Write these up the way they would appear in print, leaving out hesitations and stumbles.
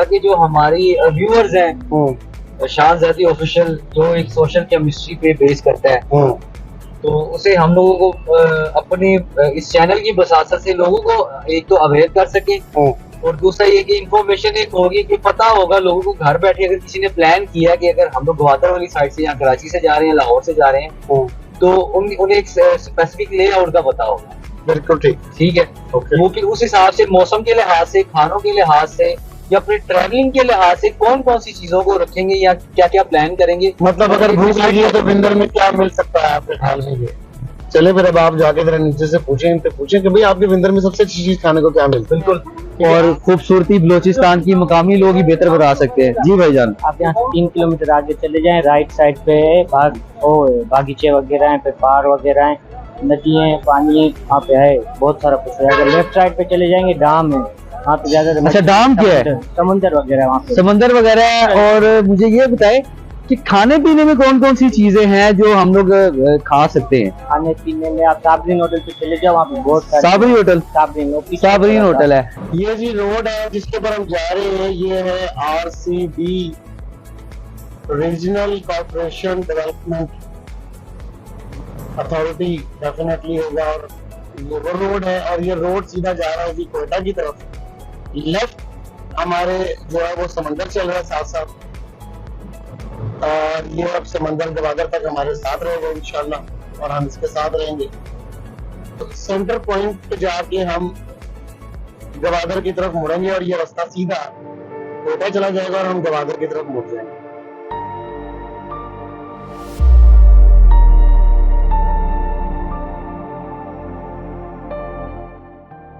ताकि जो हमारी व्यूअर्स हैं, शाहजादी ऑफिशियल जो एक सोशल केमिस्ट्री पे बेस करता है, तो उसे हम लोगों को अपने इस चैनल की बसात से लोगों को एक तो अवेयर कर सके, और दूसरा ये कि इंफॉर्मेशन एक होगी कि पता होगा लोगों को घर बैठे, अगर किसी ने प्लान किया कि अगर हम लोग गवादर वाली साइड से या कराची से जा रहे हैं, लाहौर से जा रहे हैं, तो उन्हें एक स्पेसिफिक लेआउट का पता होगा। बिल्कुल ठीक है। वो फिर उस हिसाब से मौसम के लिहाज से, खानों के लिहाज से, या फिर ट्रैवलिंग के लिहाज से कौन कौन सी चीजों को रखेंगे या क्या क्या प्लान करेंगे। मतलब अगर भूख लगी है तो विंदर में क्या मिल सकता है आपके ख्याल में? ये चले फिर अब आप जाके जरा नीचे से पूछें कि भाई आपके विंदर में सबसे अच्छी चीज खाने को क्या मिलता है। बिल्कुल। और खूबसूरती बलोचिस्तान की मकामी लोग ही बेहतर बता सकते हैं। जी भाईजान, आप यहाँ से 3 किलोमीटर आगे चले जाएं, राइट साइड पे बागीचे वगैरह हैं, पे पहाड़ वगैरह हैं, नदियाँ हैं, पानी है, वहाँ पे है बहुत सारा कुछ है। अगर लेफ्ट साइड पे चले जाएंगे डैम है, वहाँ पे ज्यादा। अच्छा, डैम क्या है? समंदर वगैरह वहाँ पे, समंदर वगैरह है। और मुझे ये बताए कि खाने पीने में कौन कौन सी चीजें हैं जो हम लोग खा सकते हैं? खाने पीने में आप साबरीन होटल पे चले जाओ, वहाँ पे बहुत सारे। साबरीन होटल है। ये जी रोड है जिसके पर हम जा रहे हैं, ये है RCB regional corporation development authority, definitely होगा। और ये वो रोड है, और ये रोड सीधा जा रहा है जी कोयटा की तरफ। लेफ्ट हमारे जो है वो समंदर चल रहा है साथ साथ, और ये अब समंदर गवादर तक हमारे साथ रहेगा इंशाल्लाह, और हम इसके साथ रहेंगे। तो सेंटर पॉइंट पे जाके हम गवादर की तरफ मुड़ेंगे, और ये रास्ता सीधा कोयटा चला जाएगा और हम गवादर की तरफ मुड़ जाएंगे।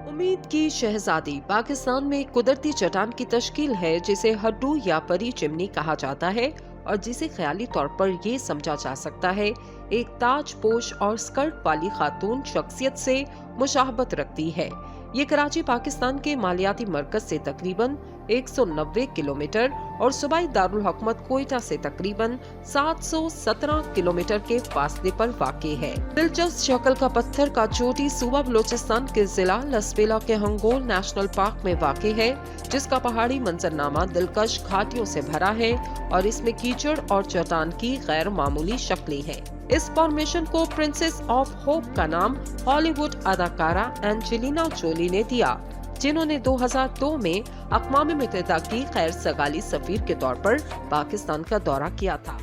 उम्मीद की शहजादी पाकिस्तान में एक कुदरती चट्टान की तश्कील है जिसे हड्डू या परी चिमनी कहा जाता है, और जिसे ख्याली तौर पर ये समझा जा सकता है एक ताजपोश और स्कर्ट वाली खातून शख्सियत से मुशाहबत रखती है। ये कराची पाकिस्तान के मालियाती मरकज से तकरीबन 190 किलोमीटर और सूबाई दारुल हुकूमत कोयटा से तकरीबन 717 किलोमीटर के फासले पर वाक़ई है। दिलचस्प शक्ल का पत्थर का चोटी सूबा बलोचिस्तान के जिला लसबेला के हंगोल नेशनल पार्क में वाक़ई है, जिसका पहाड़ी मंजरनामा दिलकश घाटियों से भरा है और इसमें कीचड़ और चट्टान की गैर मामूली शक्लें हैं। इस फॉर्मेशन को प्रिंसेस ऑफ होप का नाम हॉलीवुड अदाकारा एंजेलिना जोली ने दिया, जिन्होंने 2002 में अक़वाम मुत्तहिदा की खैर सगाली सफीर के तौर पर पाकिस्तान का दौरा किया था।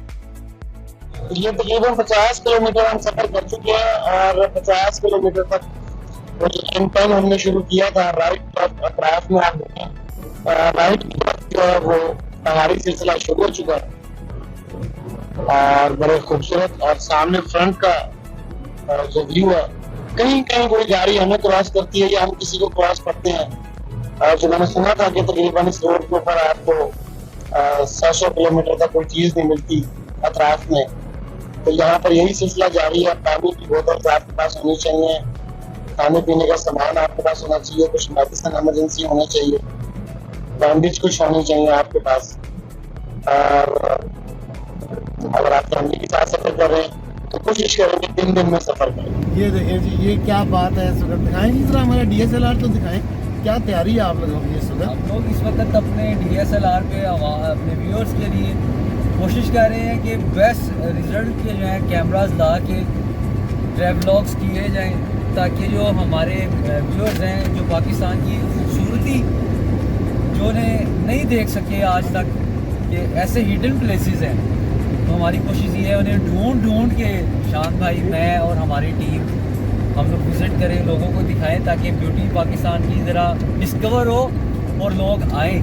ये तकरीबन 50 किलोमीटर हम सफर कर चुके हैं, और 50 किलोमीटर तक कैंपेन हमने शुरू किया था। राइट अतराफ में आप देखें, राइट जो है वो पहाड़ी सिलसिला शुरू हो चुका है, और बड़े खूबसूरत। और सामने फ्रंट का जो व्यू है, कहीं कहीं कोई गाड़ी हमें क्रॉस करती है या हम किसी को क्रॉस करते हैं। जो मैंने सुना था कि तकरीबन इस रोड के ऊपर आपको 100 किलोमीटर तक कोई चीज नहीं मिलती अतराफ में, तो यहाँ पर यही सिलसिला जारी है। पानी की बोतल आपके पास होनी चाहिए, खाने पीने का सामान आपके पास होना चाहिए, कुछ मेडिसिन इमरजेंसी होनी चाहिए, बैंडेज कुछ होनी चाहिए आपके पास। और अगर आप फैमिली के साथ सफर कर रहे हैं तो कोशिश करेंगे 3 दिन में सफर करें। ये देखें जी, ये क्या बात है इस वक्त। दिखाएं जी जरा हमारा DSLR तो दिखाएं, क्या तैयारी है आप लोगों की इस वक्त? हम लोग इस वक्त अपने DSLR पे अपने व्यूअर्स के लिए कोशिश कर रहे हैं कि बेस्ट रिजल्ट के जो है कैमरास ला के ट्रैवलॉग्स किए जाएं, ताकि जो हमारे व्यूअर्स हैं जो पाकिस्तान की खूबसूरती जो ने नहीं देख सके आज तक, कि ऐसे हिडन प्लेसेस हैं, तो हमारी कोशिश ये है उन्हें ढूंढ के शान भाई, मैं और हमारी टीम हम लोग विजिट करें, लोगों को दिखाएं, ताकि ब्यूटी पाकिस्तान की ज़रा डिस्कवर हो और लोग आएँ,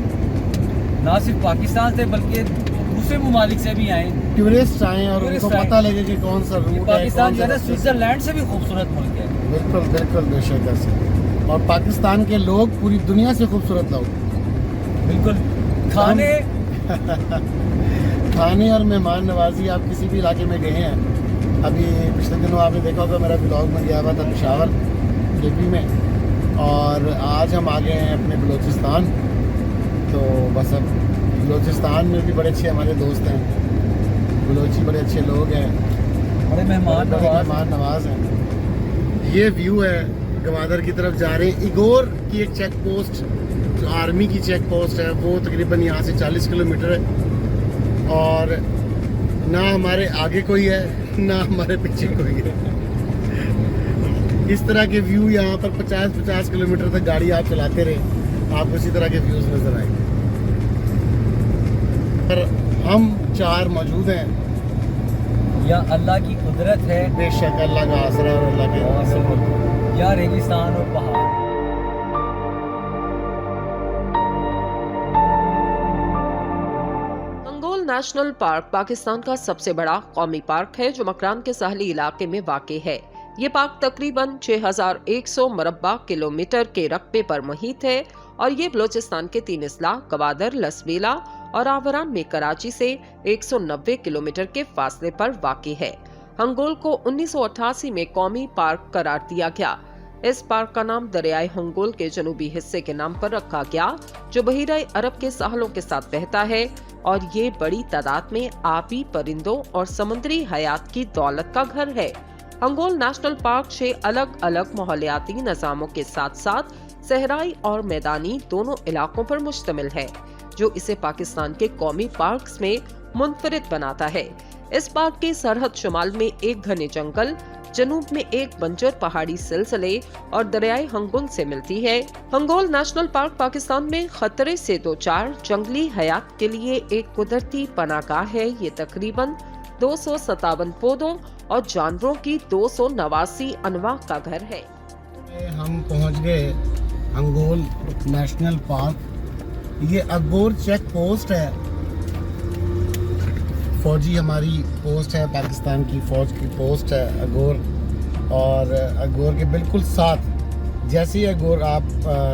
ना सिर्फ पाकिस्तान से बल्कि दूसरे ममालिक से भी आएँ, टूरिस्ट आएँ और उनको पता लगे कि कौन सा रूट है। पाकिस्तान जो है स्विट्जरलैंड से भी खूबसूरत मुल्क है। बिल्कुल बिल्कुल, बेशक ऐसे। और पाकिस्तान के लोग पूरी दुनिया से खूबसूरत लोग। बिल्कुल। खाने खाने और मेहमान नवाजी, आप किसी भी इलाके में गए हैं, अभी पिछले दिनों आपने देखा होगा मेरा ब्लॉग में गया हुआ था पेशावर KP में, और आज हम आ गए हैं अपने बलूचिस्तान। तो बस अब बलूचिस्तान में भी बड़े अच्छे हमारे दोस्त हैं, बलोची बड़े अच्छे लोग हैं, बड़े मेहमान नवाज हैं। ये व्यू है गवादर की तरफ जा रहे हैं। इगोर की एक चेक पोस्ट जो आर्मी की चेक पोस्ट है वो तकरीबन यहाँ से 40 किलोमीटर है, और ना हमारे आगे कोई है ना हमारे पीछे कोई है। इस तरह के व्यू यहाँ पर 50-50 किलोमीटर तक गाड़ी आप चलाते रहे, आपको इसी तरह के व्यूज़ नज़र आएंगे। पर हम 4 मौजूद हैं, या अल्लाह की कुदरत है, बेशक अल्लाह का आसरा और अल्लाह के या रेगिस्तान और पहाड़। हंगोल नेशनल पार्क पाकिस्तान का सबसे बड़ा कौमी पार्क है जो मकरान के साहली इलाके में वाक़ है। ये पार्क तकरीबन 6100 मुरब्बा किलोमीटर के रकबे पर मुहित है और ये बलोचिस्तान के 3 अजला गवादर, लसबेला और आवरान में कराची से 190 किलोमीटर के फासले पर वाक़ है। हंगोल को 1988 में कौमी पार्क करार दिया गया। इस पार्क का नाम दरियाए हंगोल के जनूबी हिस्से के नाम पर रखा गया जो बहीरा अरब के साहलों के साथ बहता है और ये बड़ी तादाद में आबी परिंदों और समुद्री हयात की दौलत का घर है। हंगोल नेशनल पार्क 6 अलग अलग माहौलियाती निज़ामों के साथ साथ सहराई और मैदानी दोनों इलाकों पर मुश्तमिल है जो इसे पाकिस्तान के कौमी पार्क्स में मुनफरिद बनाता है। इस पार्क की सरहद शुमाल में एक घने जंगल, जनूब में एक बंजर पहाड़ी सिलसिले और दरियाए हंगोल से मिलती है। हंगोल नेशनल पार्क पाकिस्तान में खतरे से 2-4 जंगली हयात के लिए एक कुदरती पनाहगाह है। ये तकरीबन 257 पौधों और जानवरों की 289 अनवा का घर है। हम पहुंच गए हंगोल नेशनल पार्क। ये अगोर चेक पोस्ट है, फौजी हमारी पोस्ट है, पाकिस्तान की फौज की पोस्ट है अगोर। और अगोर के बिल्कुल साथ जैसे ही अगोर आप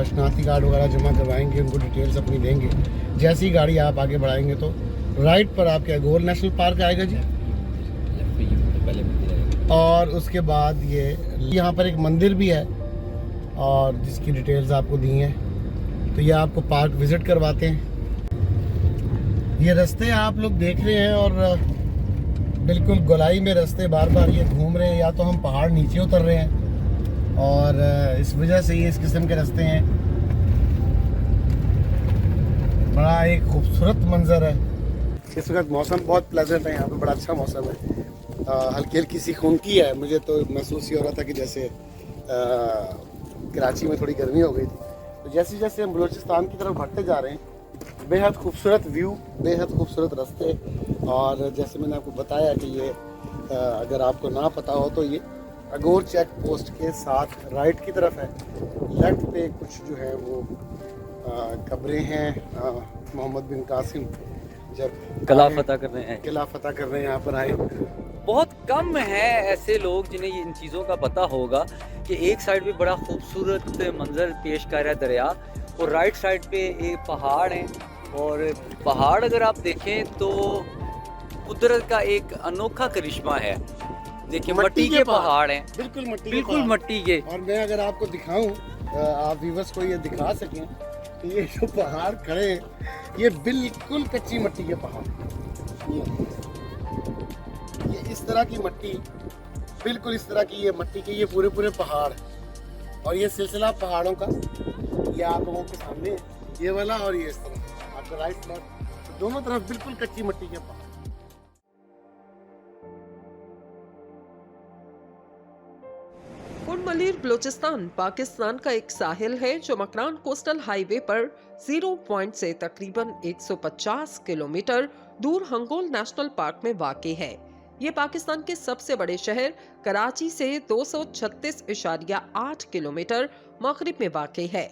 शनाख्ती कार्ड वगैरह जमा करवाएंगे, उनको डिटेल्स अपनी देंगे, जैसी गाड़ी आप आगे बढ़ाएंगे तो राइट पर आपके अगोर नेशनल पार्क आएगा जी। और उसके बाद ये यहाँ पर एक मंदिर भी है और जिसकी डिटेल्स आपको दी हैं, तो ये आपको पार्क विज़िट करवाते हैं। ये रास्ते आप लोग देख रहे हैं और बिल्कुल गोलाई में रास्ते बार बार ये घूम रहे हैं, या तो हम पहाड़ नीचे उतर रहे हैं और इस वजह से ये इस किस्म के रास्ते हैं। बड़ा एक खूबसूरत मंजर है। इस वक्त मौसम बहुत प्लेजेंट है, यहाँ पे बड़ा अच्छा मौसम है। हल्की हल्की सी खूनकी है, मुझे तो महसूस ही हो रहा था कि जैसे कराची में थोड़ी गर्मी हो गई थी। तो जैसे जैसे हम बलूचिस्तान की तरफ बढ़ते जा रहे हैं, बेहद खूबसूरत व्यू, बेहद खूबसूरत रास्ते। और जैसे मैंने आपको बताया कि ये अगर आपको ना पता हो तो ये अगोर चेक पोस्ट के साथ राइट की तरफ है, लेफ्ट पे कुछ जो है वो कब्रें हैं। मोहम्मद बिन कासिम जब किला फतह कर रहे हैं, किला फतह कर रहे हैं यहाँ पर आए। बहुत कम है ऐसे लोग जिन्हें इन चीज़ों का पता होगा कि एक साइड पे बड़ा खूबसूरत मंजर पेश कर रहा है दरिया, और राइट साइड पे एक पहाड़ है। और पहाड़ अगर आप देखें तो कुदरत का एक अनोखा करिश्मा है। देखिए मट्टी के पहाड़ हैं, बिल्कुल मट्टी के। और मैं अगर आपको दिखाऊं, आप व्यूअर्स को ये दिखा सकें कि ये जो पहाड़ खड़े हैं, ये बिल्कुल कच्ची मट्टी के पहाड़। ये इस तरह की मट्टी, बिल्कुल इस तरह की ये मट्टी के ये पूरे पूरे पहाड़, और ये सिलसिला पहाड़ों का ये आप लोगों के सामने है, ये वाला और ये इस तरह आपका राइट लेफ्ट दोनों तरफ बिल्कुल कच्ची मट्टी के पहाड़। कुंडमलीर बलूचिस्तान पाकिस्तान का एक साहिल है जो मकरान कोस्टल हाईवे पर 0 पॉइंट से तकरीबन 150 किलोमीटर दूर हंगोल नेशनल पार्क में वाक़ है। ये पाकिस्तान के सबसे बड़े शहर कराची से 236.8 किलोमीटर मगरिब में वाक़ है।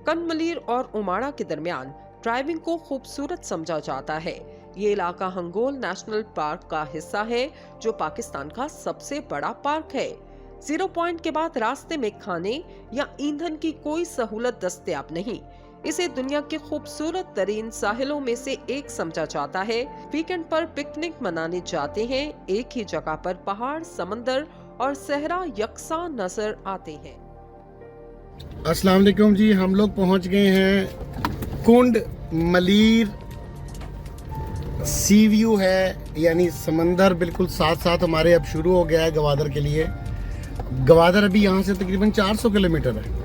कुंडमलीर और उमाड़ा के दरमियान ड्राइविंग को खूबसूरत समझा जाता है। ये इलाका हंगोल नेशनल पार्क का हिस्सा है जो पाकिस्तान का सबसे बड़ा पार्क है। 0 पॉइंट के बाद रास्ते में खाने या ईंधन की कोई सहूलत दस्तयाब नहीं। इसे दुनिया के खूबसूरत तरीन साहिलों में से एक समझा जाता है। वीकेंड पर पिकनिक मनाने जाते हैं। एक ही जगह पर पहाड़, समंदर और सहरा यकसा नजर आते हैं। अस्सलाम वालेकुम जी, हम लोग पहुंच गए हैं कुंड मलीर। सी व्यू है, यानी समंदर बिल्कुल साथ साथ हमारे अब शुरू हो गया है गवादर के लिए। गवादर अभी यहाँ से तकरीबन 400 किलोमीटर है।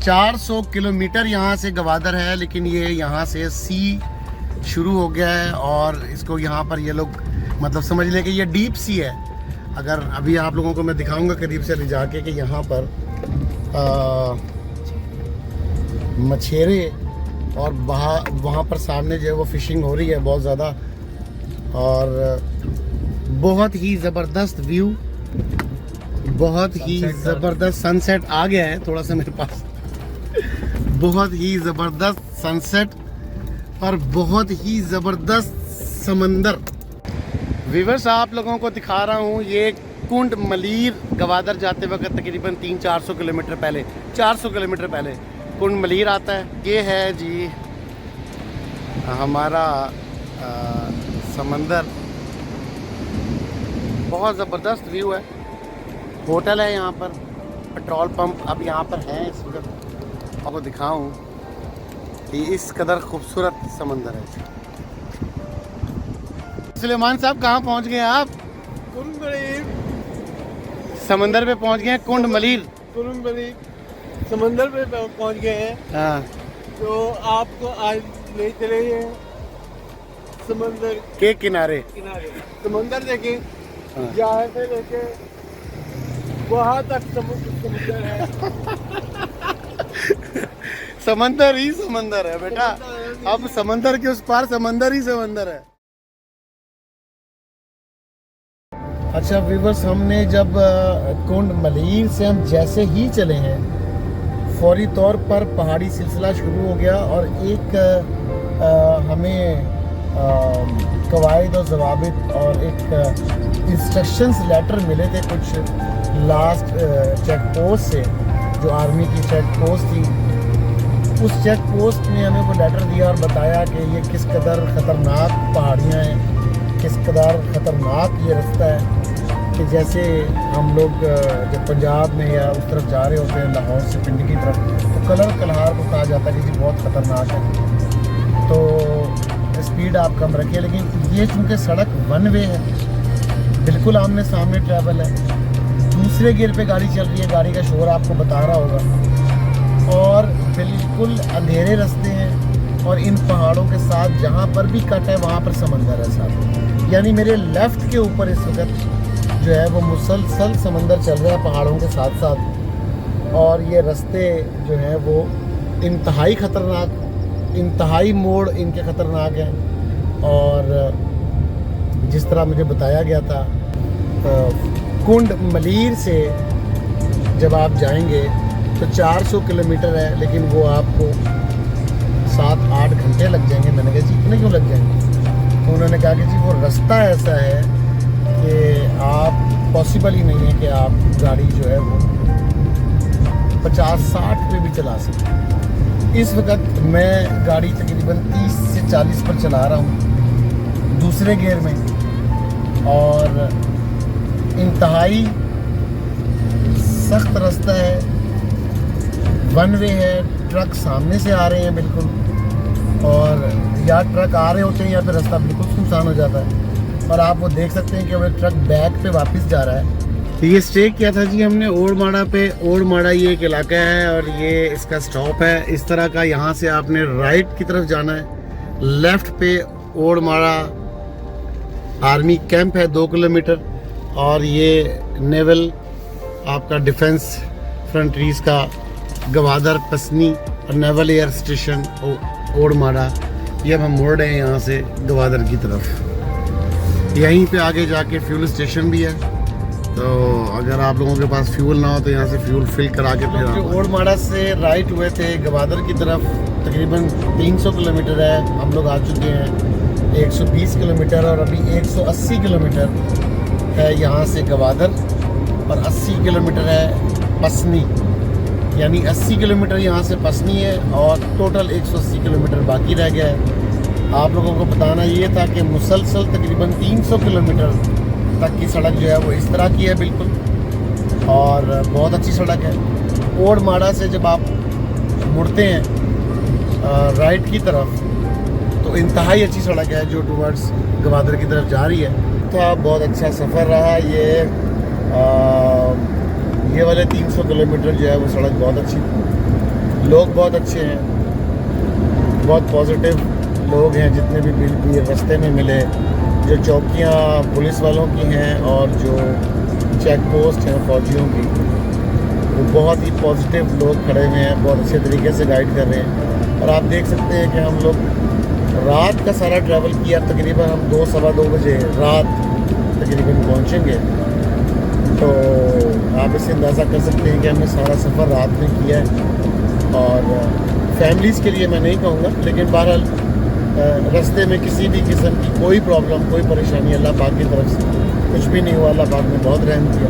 400 किलोमीटर यहाँ से गवादर है, लेकिन ये यहाँ से सी शुरू हो गया है और इसको यहाँ पर ये लोग मतलब समझ लें कि ये डीप सी है। अगर अभी आप लोगों को मैं दिखाऊंगा करीब से ले जाके कि यहाँ पर मछेरे और वहाँ पर सामने जो है वो फिशिंग हो रही है बहुत ज़्यादा, और बहुत ही ज़बरदस्त व्यू, बहुत ही ज़बरदस्त सनसेट आ गया है थोड़ा सा मेरे पास बहुत ही ज़बरदस्त सनसेट और बहुत ही ज़बरदस्त समंदर। व्यूअर्स आप लोगों को दिखा रहा हूँ ये कुंड मलीर गवादर जाते वक्त तकरीबन 300-400 किलोमीटर पहले, 400 किलोमीटर पहले कुंड मलीर आता है। ये है जी हमारा समंदर, बहुत ज़बरदस्त व्यू है। होटल है यहाँ पर, पेट्रोल पंप अब यहाँ पर है। इस वक्त आपको दिखाऊं कि इस कदर खूबसूरत समंदर है। सुलेमान साहब कहाँ पहुँच गए आप? कुंड मलीर समंदर पे पहुँच गए हैं, कुंड मलीर समंदर पे पहुंच गए हैं। हाँ, तो आपको आज ले चले हैं समंदर के किनारे। समंदर देखें, हाँ। यहाँ से लेके वहाँ तक समुद्र है। समंदर ही समंदर है बेटा, अब समंदर के उस पार समंदर ही समंदर है। अच्छा व्यूअर्स, हमने जब कुंड मलीर से हम जैसे ही चले हैं फौरी तौर पर पहाड़ी सिलसिला शुरू हो गया और एक हमें कवायद और ज़वाबित और एक इंस्ट्रक्शंस लेटर मिले थे कुछ लास्ट चेक पोस्ट से, जो आर्मी की चेक पोस्ट थी। उस चेक पोस्ट ने हमें वो लेटर दिया और बताया कि ये किस कदर ख़तरनाक पहाड़ियाँ हैं, किस कदर ख़तरनाक ये रास्ता है कि जैसे हम लोग जब पंजाब में या उस तरफ जा रहे होते हैं लाहौर से पिंडी की तरफ, तो कलर कलहार को कहा जाता है कि जी बहुत ख़तरनाक है, तो स्पीड आप कम रखिए। लेकिन ये चूँकि सड़क वन वे है, बिल्कुल आमने सामने ट्रैवल है, दूसरे गियर पे गाड़ी चल रही है, गाड़ी का शोर आपको बता रहा होगा, और बिल्कुल अंधेरे रास्ते हैं और इन पहाड़ों के साथ जहाँ पर भी कट है वहाँ पर समंदर है साथ। यानी मेरे लेफ़्ट के ऊपर इस वक्त जो है वो मुसलसल समंदर चल रहा है पहाड़ों के साथ साथ, और ये रास्ते जो हैं वो इंतहाई ख़तरनाक, इंतहाई मोड़ इनके ख़तरनाक हैं। और जिस तरह मुझे बताया गया था कुंड मलीर से जब आप जाएंगे तो 400 किलोमीटर है, लेकिन वो आपको 7-8 घंटे लग जाएंगे। मैंने कहा जी इतने क्यों लग जाएंगे? तो उन्होंने कहा कि जी वो रास्ता ऐसा है कि आप पॉसिबल ही नहीं है कि आप गाड़ी जो है वो 50-60 पे भी चला सकें। इस वक्त मैं गाड़ी तकरीबन 30 से 40 पर चला रहा हूँ दूसरे गियर में, और इंतहाई सख्त रास्ता है, वन वे है, ट्रक सामने से आ रहे हैं बिल्कुल, और या ट्रक आ रहे होते हैं या फिर रास्ता बिल्कुल सुनसान हो जाता है, और आप वो देख सकते हैं कि वो ट्रक बैक पे वापस जा रहा है। तो ये स्टे किया था जी हमने ओड़माड़ा पे। ओड़माड़ा ये एक इलाका है और ये इसका स्टॉप है इस तरह का। यहाँ से आपने राइट की तरफ जाना है, लेफ़्ट पे ओड़माड़ा आर्मी कैंप है 2 किलोमीटर, और ये नेवल आपका डिफेंस फ्रंट्रीज का गवादर पसनी और नेवल एयर स्टेशन ओड़माड़ा। ये अब हम मोड़ रहे हैं यहाँ से गवादर की तरफ। यहीं पे आगे जाके फ्यूल स्टेशन भी है, तो अगर आप लोगों के पास फ्यूल ना हो तो यहाँ से फ्यूल फिल करा के फिर जो ओड़माड़ा से राइट हुए थे गवादर की तरफ, तकरीबन 300 किलोमीटर है, हम लोग आ चुके हैं 120 किलोमीटर, और अभी 180 किलोमीटर है यहाँ से गवादर, और 80 किलोमीटर है पसनी। यानी 80 किलोमीटर यहाँ से पसनी है और टोटल 180 किलोमीटर बाकी रह गया है। आप लोगों को बताना ये था कि मुसलसल तकरीबन 300 किलोमीटर तक की सड़क जो है वो इस तरह की है बिल्कुल, और बहुत अच्छी सड़क है। ओड़माड़ा से जब आप मुड़ते हैं राइट की तरफ तो इंतहाई अच्छी सड़क है जो टूवर्ड्स गवादर की तरफ जा रही है। तो बहुत अच्छा सफ़र रहा ये वाले 300 किलोमीटर जो है वो सड़क बहुत अच्छी। लोग बहुत अच्छे हैं, बहुत पॉजिटिव लोग हैं जितने भी रास्ते में मिले। जो चौकियाँ पुलिस वालों की हैं और जो चेक पोस्ट हैं फौजियों की, वो बहुत ही पॉजिटिव लोग खड़े हुए हैं, बहुत अच्छे तरीके से गाइड कर रहे हैं। और आप देख सकते हैं कि हम लोग रात का सारा ट्रैवल किया, तकरीबन हम 2 सवा 2 बजे रात तकरीबन पहुँचेंगे। तो आप इससे अंदाज़ा कर सकते हैं कि हमने सारा सफ़र रात में किया है। और फैमिलीज़ के लिए मैं नहीं कहूँगा, लेकिन बहरहाल रास्ते में किसी भी किस्म की कोई प्रॉब्लम, कोई परेशानी अल्लाह पाक की तरफ से कुछ भी नहीं हुआ। अल्लाह पाक ने बहुत रहम किया।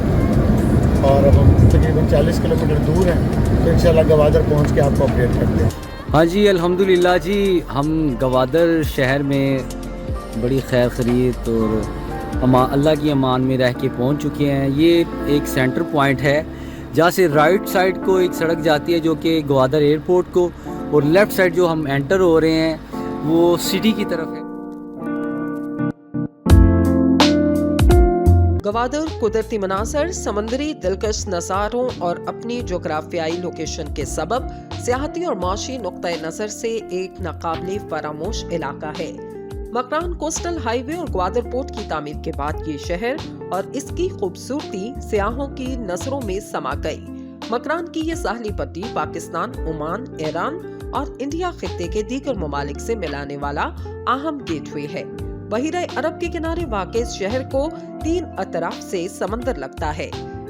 और अब हम तकरीबन 40 किलोमीटर दूर हैं, तो इंशाल्लाह गवादर पहुँच के आपको अपडेट करते हैं। हाँ जी, अल्हम्दुलिल्लाह जी, हम गवादर शहर में बड़ी खैर खरीद और अल्लाह की अमान में रह के पहुँच चुके हैं। ये एक सेंटर पॉइंट है जहाँ से राइट साइड को एक सड़क जाती है जो कि गवादर एयरपोर्ट को, और लेफ़्ट साइड जो हम एंटर हो रहे हैं वो सिटी की तरफ है। गवादर कुदरती मनासर, समंदरी दिलकश नज़ारों और अपनी जोग्राफियाई लोकेशन के सबब सियाहती और माशी नुक्ता नज़र से एक नाकाबिले फरामोश इलाका है। मकरान कोस्टल हाईवे और ग्वादर पोर्ट की तामीर के बाद ये शहर और इसकी खूबसूरती सियाहों की नजरों में समा गई। मकरान की ये साहली पट्टी पाकिस्तान, ओमान, ईरान और इंडिया खित्ते के दीगर ममालिक से मिलाने वाला अहम गेटवे है। बहिरे अरब के किनारे वाक़ इस शहर को 3 अतराफ से समंदर लगता है।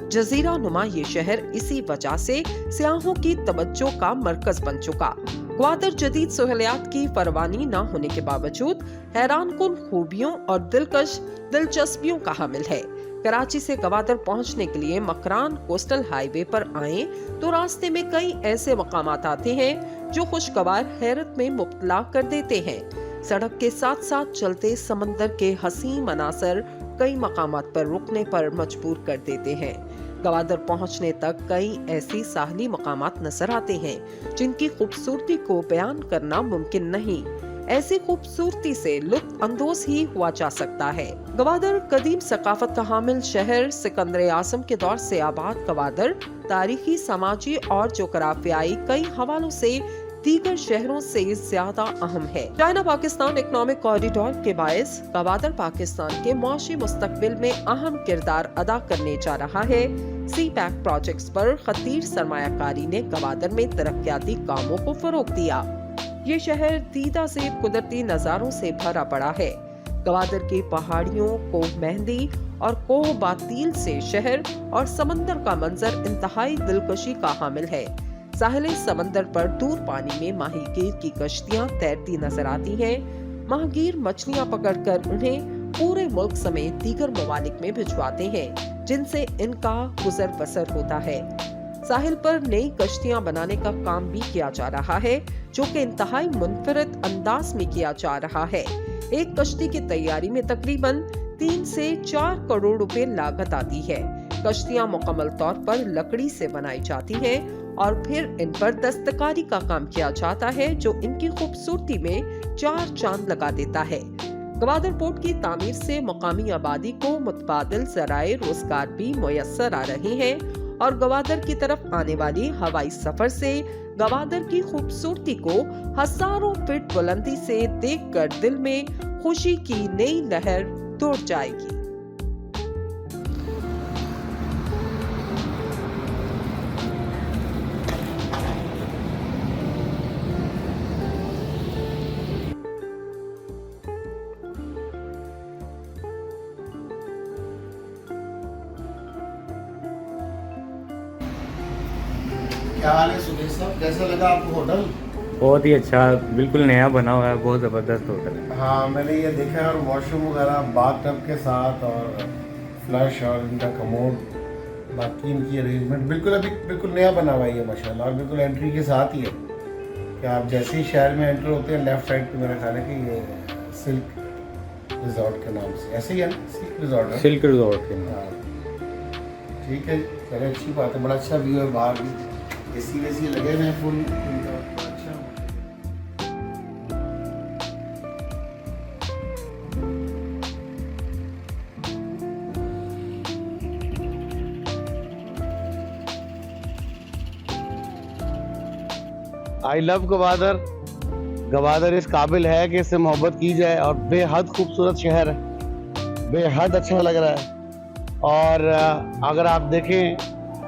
जजीरा नुमा ये शहर इसी वजह से सियाहों की तवज्जो का मरकज बन चुका। ग्वादर जदीद सहूलियात की फरवानी न होने के बावजूद हैरानकुन खूबियों और दिलचस्पियों का हामिल है। कराची से गवादर पहुंचने के लिए मकरान कोस्टल हाईवे पर आएं तो रास्ते में कई ऐसे मकामात आते हैं जो खुशगवार हैरत में मुब्तला कर देते हैं। सड़क के साथ साथ चलते समंदर के हसीन मनासर कई मकामात पर रुकने पर मजबूर कर देते हैं। गवादर पहुंचने तक कई ऐसी साहली मकामात नजर आते हैं जिनकी खूबसूरती को बयान करना मुमकिन नहीं। ऐसी खूबसूरती से लुत्फ अंदोज ही हुआ जा सकता है। गवादर कदीम सकाफत का हामिल शहर, सिकंदर आजम के दौर से आबाद गवादर तारीखी, समाजी और जोग्राफियाई कई हवालों से दीगर शहरों से ज्यादा अहम है। चाइना पाकिस्तान इकोनॉमिक कॉरिडोर के बायस गवादर पाकिस्तान के मुआशी मुस्तकबिल में अहम किरदार अदा करने जा रहा है। सी पैक प्रोजेक्ट्स पर खतीर सरमायाकारी ने गवादर में तरक्याती कामों को फरोग दिया। ये शहर दीदा से कुदरती नजारों से भरा पड़ा है। गवादर की पहाड़ियों, कोह मेहंदी और कोह बातील से शहर और समंदर का मंजर इंतहाई दिलकशी का हामिल है। साहिल समंदर पर दूर पानी में माहीगीर की कश्तियां तैरती नजर आती हैं। माहीगीर मछलियां पकड़कर उन्हें पूरे मुल्क समेत दीगर ममालिक में भिजवाते हैं, जिनसे इनका गुजर बसर होता है। साहिल पर नई कश्तियां बनाने का काम भी किया जा रहा है, जो कि इंतहाई मुनफरद अंदाज में किया जा रहा है। एक कश्ती की तैयारी में तकरीबन 3 से 4 करोड़ रुपए लागत आती है। कश्तियां मुकम्मल तौर पर लकड़ी से बनाई जाती हैं और फिर इन पर दस्तकारी का काम किया जाता है, जो इनकी खूबसूरती में 4 चांद लगा देता है। गवादर पोर्ट की तामीर से मकामी आबादी को मुतबादिल ज़राए रोजगार भी मुयस्सर आ रहे हैं और गवादर की तरफ आने वाली हवाई सफर से गवादर की खूबसूरती को हजारों फीट बुलंदी से देखकर दिल में खुशी की नई लहर दौड़ जाएगी। क्या हाल है सुरेश साहब, कैसा लगा आपको होटल? बहुत ही अच्छा, बिल्कुल नया बना हुआ है, बहुत ज़बरदस्त होटल है। हाँ, मैंने ये देखा है, और वॉशरूम वगैरह बाथ टब के साथ और फ्लश और इनका कमोड, बाकी इनकी अरेंजमेंट बिल्कुल नया बना हुआ है ये माशाल्लाह। और बिल्कुल एंट्री के साथ ही है कि आप जैसे ही शहर में एंटर होते हैं लेफ्ट साइड पे मेरा ख्याल है कि ये सिल्क रिजॉर्ट के नाम से, ऐसे ही है ना, सिल्क रिजॉर्ट है, सिल्क रिजॉर्ट के नाम। हाँ ठीक है, चलो अच्छी बात है, बड़ा अच्छा व्यू है, बाहर भी एसी वेसी लगे हुए हैं फुल। अच्छा आई लव गवादर। गवादर इस काबिल है कि इससे मोहब्बत की जाए और बेहद खूबसूरत शहर है, बेहद अच्छा लग रहा है। और अगर आप देखें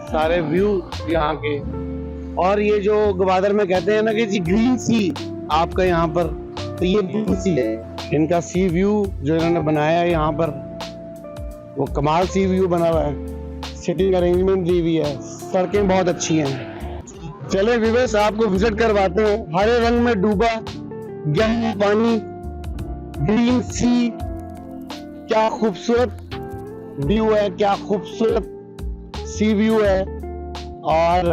सारे व्यू यहाँ के, और ये जो गवादर में कहते हैं ना कि जी ग्रीन सी आपका यहाँ पर, तो ये ग्रीन सी है इनका सी व्यू जो इन्होंने बनाया है यहाँ पर, वो कमाल सी व्यू बना हुआ है। सिटिंग अरेंजमेंट दी हुई है, सड़कें बहुत अच्छी हैं। चले व्यूअर्स आपको विजिट करवाते हैं। हरे रंग में डूबा गहरा पानी, ग्रीन सी, क्या खूबसूरत व्यू है, क्या खूबसूरत सी व्यू है। और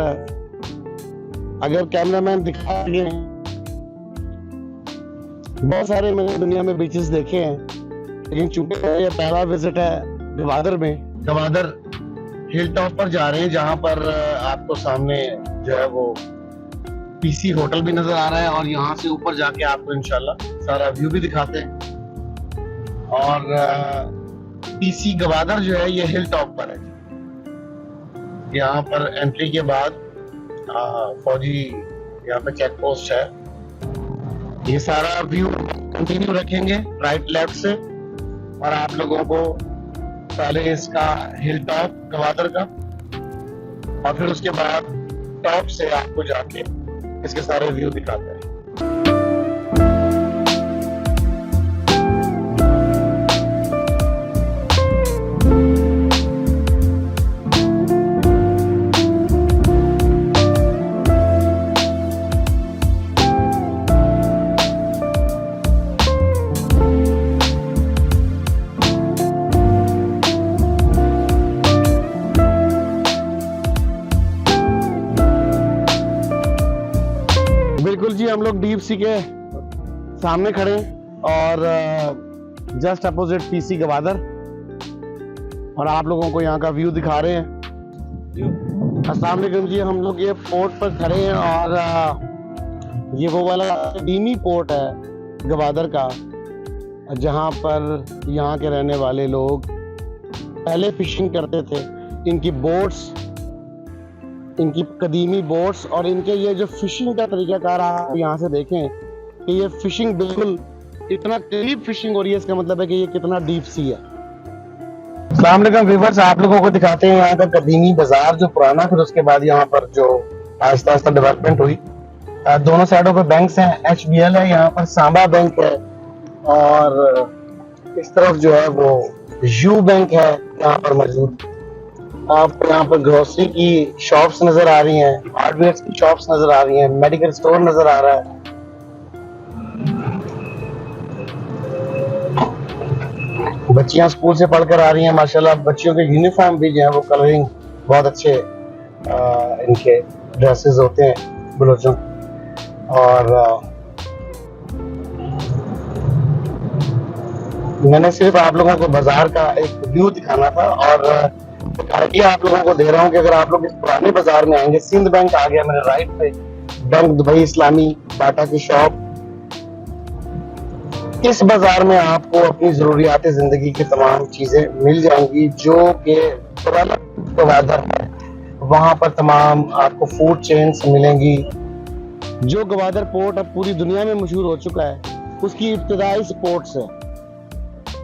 अगर कैमरामैन दिखा रहे हैं, बहुत सारे मैंने दुनिया में बीचेस देखे हैं, लेकिन चूंकि ये पहला विजिट है गवादर में। गवादर हिल टॉप पर जा रहे हैं, जहां पर आपको सामने जो है वो पीसी होटल भी नजर आ रहा है, और यहाँ से ऊपर जाके आपको इंशाल्लाह सारा व्यू भी दिखाते हैं। और पीसी गवादर जो है ये हिल टॉप पर है। यहाँ पर एंट्री के बाद फौजी यहाँ पे चेक पोस्ट है। ये सारा व्यू कंटिन्यू रखेंगे राइट लेफ्ट से, और आप लोगों को पहले इसका हिल टॉप गवादर का, और फिर उसके बाद टॉप से आपको जाके इसके सारे व्यू दिखाते हैं। बिल्कुल जी, हम लोग डीप सी के सामने खड़े हैं और जस्ट अपोजिट पीसी गवादर, और आप लोगों को यहाँ का व्यू दिखा रहे हैं। अस्सलाम वालेकुम जी, हम लोग ये पोर्ट पर खड़े हैं, और ये वो वाला डीमी पोर्ट है गवादर का, जहाँ पर यहाँ के रहने वाले लोग पहले फिशिंग करते थे। इनकी बोट्स, इनकी कदीमी बोट्स, और इनके ये जो फिशिंग का तरीकाकार आप यहाँ से देखें कि ये फिशिंग बिल्कुल इतना करीब फिशिंग हो रही है, इसका मतलब है कि ये कितना डीप सी है। अस्सलाम वालेकुम व्यूअर्स, आप लोगों को दिखाते हैं यहाँ का कदीमी बाजार जो पुराना, फिर उसके बाद यहाँ पर जो आहिस्ता आहिस्ता डेवलपमेंट हुई। दोनों साइडों पर बैंक्स हैं, HBL है, यहाँ पर सांबा बैंक है, और इस तरफ जो है वो यू बैंक है यहाँ पर मौजूद। आपको यहाँ पर ग्रोसरी की शॉप्स नजर आ रही हैं, हार्डवेयर की शॉप्स नजर आ रही हैं, मेडिकल स्टोर नजर आ रहा है। बच्चियां स्कूल से पढ़कर आ रही हैं माशाल्लाह। बच्चियों के यूनिफॉर्म भी जो है वो कलरिंग बहुत अच्छे इनके ड्रेसेस होते हैं बलोचों। और मैंने सिर्फ आप लोगों को बाजार का एक व्यू दिखाना था, और ये आप लोगों को दे रहा हूँ कि अगर आप लोग इस पुराने बाजार में आएंगे, सिंध बैंक आ गया मेरे राइट पे, बैंक दुबई इस्लामी, बाटा की शॉप, इस बाजार में आपको अपनी जरूरियात जिंदगी की तमाम चीजें मिल जाएंगी जो कि गवादर है। वहां पर तमाम आपको फूड चेन्स मिलेंगी। जो गवादर पोर्ट अब पूरी दुनिया में मशहूर हो चुका है, उसकी इब्तदाई पोर्ट से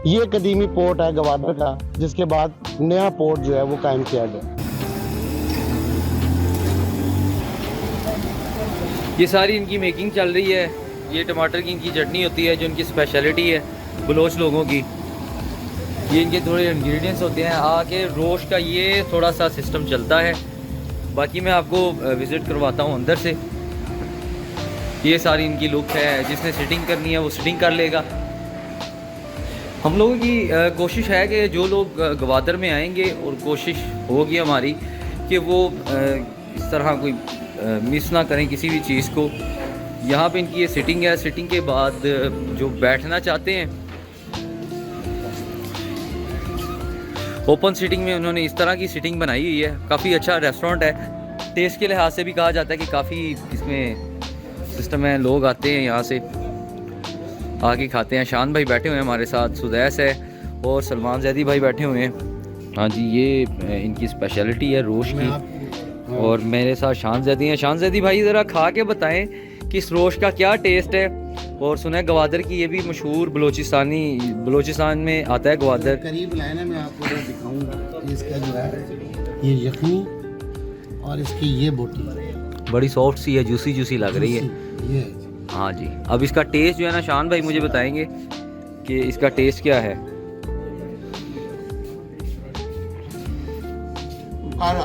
ये कदीमी पोर्ट है गवादर का, जिसके बाद नया पोर्ट जो है वो कायम किया गया। ये सारी इनकी मेकिंग चल रही है। ये टमाटर की इनकी चटनी होती है जो इनकी स्पेशलिटी है बलोच लोगों की। ये इनके थोड़े इंग्रेडिएंट्स होते हैं। आके रोस्ट का ये थोड़ा सा सिस्टम चलता है। बाकी मैं आपको विज़िट करवाता हूँ अंदर से। ये सारी इनकी लुक है। जिसने सिटिंग करनी है वो सिटिंग कर लेगा। हम लोगों की कोशिश है कि जो लोग गवादर में आएंगे, और कोशिश होगी हमारी कि वो इस तरह कोई मिस ना करें किसी भी चीज़ को। यहाँ पे इनकी ये सिटिंग है। सिटिंग के बाद जो बैठना चाहते हैं, ओपन सीटिंग में उन्होंने इस तरह की सीटिंग बनाई हुई है। काफ़ी अच्छा रेस्टोरेंट है। टेस्ट के लिहाज से भी कहा जाता है कि काफ़ी इसमें सिस्टम है। लोग आते हैं यहाँ से आके खाते हैं। शान भाई बैठे हुए हैं हमारे साथ, सुदैस है और सलमान जैदी भाई बैठे हुए हैं। हाँ जी, ये इनकी स्पेशलिटी है रोश की। और मेरे साथ शानज़ैदी हैं। शानज़ैदी भाई ज़रा खा के बताएं कि इस रोश का क्या टेस्ट है। और सुना है गवादर की ये भी मशहूर बलोचिस्तान में आता है गवादर। करीब लाइन है, मैं आपको दिखाऊंगा कि इसका जो है ये यखनी और इसकी ये बोटी बड़ी सॉफ्ट सी है, जूसी जूसी लग रही है। ये हाँ जी। अब इसका टेस्ट जो है ना शान भाई मुझे बताएंगे कि इसका टेस्ट क्या है। काला